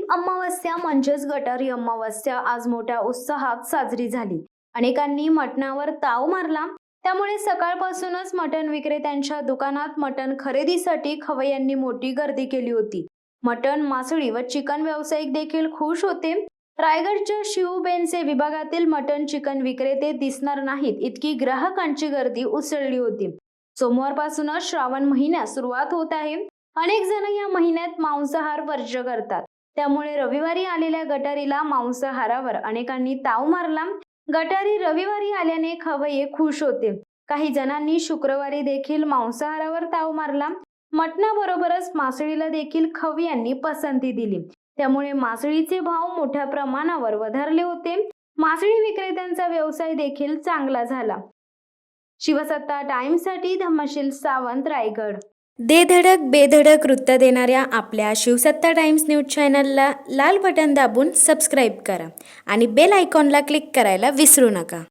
अमावस्या म्हणजेच गटारी अमावस्या आज मोठ्या उत्साहात साजरी झाली। अनेकांनी मटणावर ताव मारला, त्यामुळे सकाळपासूनच मटण विक्रेत्यांच्या दुकानात मटण खरेदीसाठी खवय्यांनी मोठी गर्दी केली होती। मटण, मासळी व चिकन व्यावसायिक देखील खुश होते। रायगडच्या शिवबेनसे विभागातील मटण चिकन विक्रेते दिसणार नाहीत इतकी ग्राहकांची गर्दी उसळली होती। सोमवारपासूनच श्रावण महिन्यात सुरुवात होत आहे। अनेक जण या महिन्यात मांसाहार वर्ज करतात, त्यामुळे रविवारी आलेल्या गटारीला मांसाहारावर अनेकांनी ताव मारला। गटारी रविवारी आल्याने खवय्ये खुश होते। काही जणांनी शुक्रवारी देखील मांसाहारावर ताव मारला। मटणाबरोबरच मासळीला देखील खवय्यांनी पसंती दिली, त्यामुळे मासळीचे भाव मोठ्या प्रमाणावर वधारले होते। मासळी विक्रेत्यांचा व्यवसाय देखील चांगला झाला। शिवसत्ता टाइम्ससाठी धम्मशील सावंत, रायगड। दे धडक बेधडक वृत्त देणाऱ्या आपल्या शिवसत्ता टाइम्स न्यूज चॅनलला लाल बटन दाबून सबस्क्राईब करा आणि बेल आयकॉनला क्लिक करायला विसरू नका।